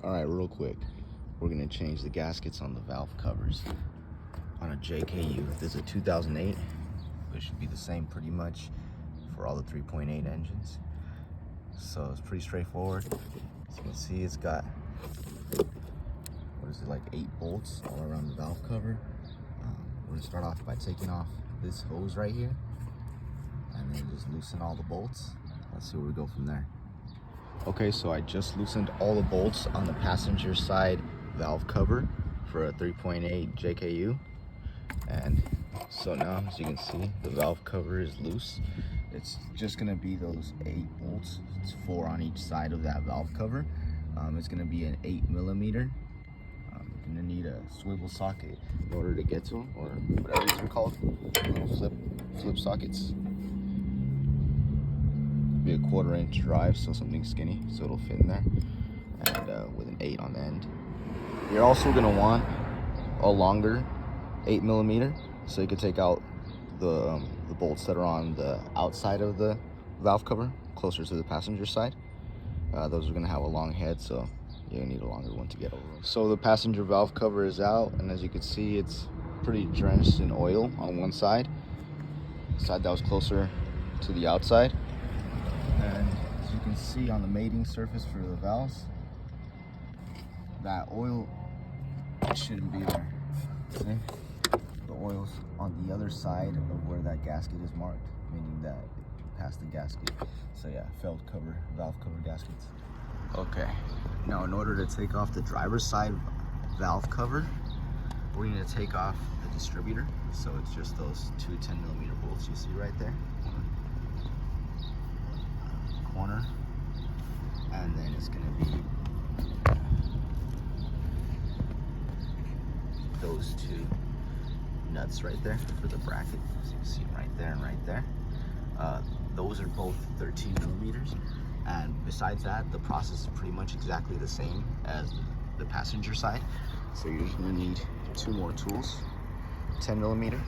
All right, real quick, we're gonna change the gaskets on the valve covers on a JKU. This is a 2008, but it should be the same pretty much for all the 3.8 engines. So it's pretty straightforward. As you can see, it's got, what is it, like 8 bolts all around the valve cover. We're gonna start off by taking off this hose right here, and then just loosen all the bolts. Let's see where we go from there. Okay, so I just loosened all the bolts on the passenger side valve cover for a 3.8 JKU. And so now, as you can see, the valve cover is loose. It's just gonna be those 8 bolts. It's 4 on each side of that valve cover. It's gonna be an 8mm. You're gonna need a swivel socket in order to get to them, or whatever these are called, little flip sockets. Be a 1/4 inch drive, so something skinny, so it'll fit in there, and with an 8 on the end. You're also gonna want a longer 8mm, so you can take out the bolts that are on the outside of the valve cover, closer to the passenger side. Those are gonna have a long head, so you're gonna need a longer one to get over. So the passenger valve cover is out, and as you can see, it's pretty drenched in oil on one side. The side that was closer to the outside. And as you can see on the mating surface for the valves, that oil shouldn't be there. See? The oil's on the other side of where that gasket is marked, meaning that it passed the gasket. So yeah, failed cover, valve cover gaskets. Okay, now in order to take off the driver's side valve cover, we're going to take off the distributor. So it's just those 2 10mm bolts you see right there. Corner, and then it's going to be those 2 nuts right there for the bracket. So you can see them right there and right there. Those are both 13mm, and besides that, the process is pretty much exactly the same as the passenger side. So you're just going to need 2 more tools, 10mm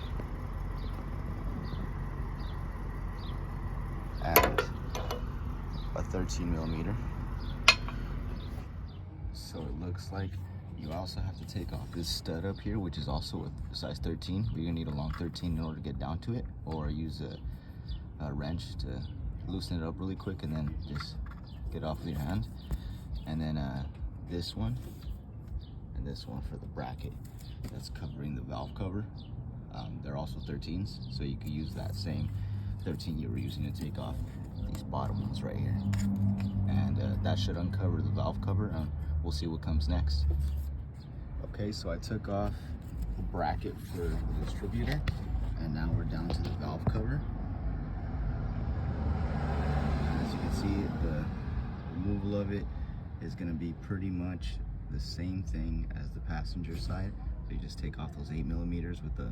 and a 13mm. So it looks like you also have to take off this stud up here, which is also a size 13. But you're gonna need a long 13 in order to get down to it, or use a wrench to loosen it up really quick and then just get it off with your hand. And then this one and this one for the bracket that's covering the valve cover. They're also 13s, so you could use that same 13 you were using to take off these bottom ones right here, and that should uncover the valve cover, and we'll see what comes next. Okay, so I took off the bracket for the distributor, and now we're down to the valve cover. As you can see, the removal of it is going to be pretty much the same thing as the passenger side. So you just take off those 8mm with the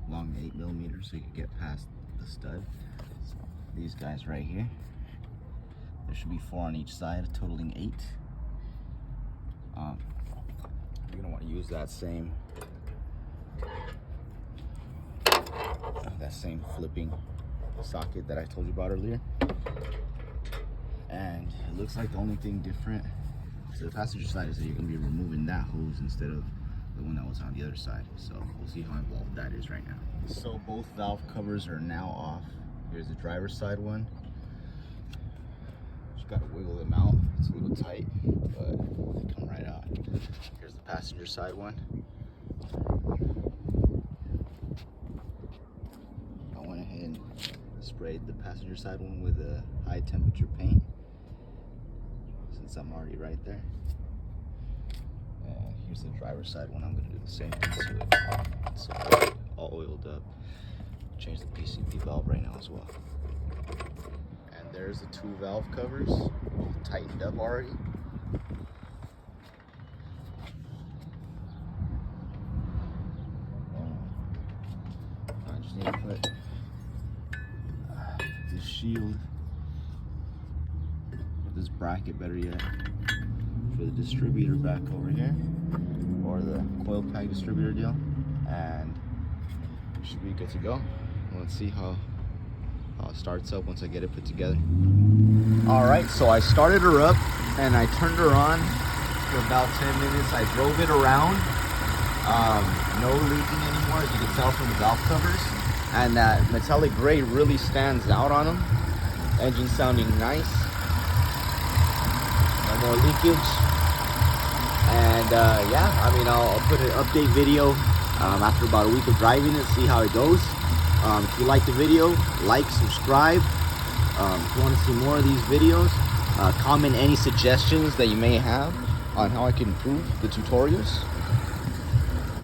long 8mm so you can get past the stud. So these guys right here, there should be 4 on each side, totaling 8. You're gonna want to use that same flipping socket that I told you about earlier. And it looks like the only thing different to the passenger side is that you're gonna be removing that hose instead of the one that was on the other side. So we'll see how involved that is right now. So both valve covers are now off. Here's the driver's side one. Just gotta wiggle them out. It's a little tight, but they come right out. Here's the passenger side one. I went ahead and sprayed the passenger side one with a high temperature paint, since I'm already right there. And here's the driver's side one. I'm gonna do the same thing to it. It's all oiled up. Change the PCV valve right now as well. And there's the 2 valve covers, both tightened up already. I just need to put this shield, or this bracket better yet, for the distributor back over here, or the coil pack distributor deal, and it should be good to go. Let's see how it starts up once I get it put together. All right, so I started her up and I turned her on after about 10 minutes. I drove it around. No leaking anymore, as you can tell from the valve covers. And that metallic gray really stands out on them. Engine sounding nice. No more leakage. And yeah, I mean, I'll put an update video after about a week of driving it, see how it goes. If you like the video, like, subscribe. If you want to see more of these videos, comment any suggestions that you may have on how I can improve the tutorials.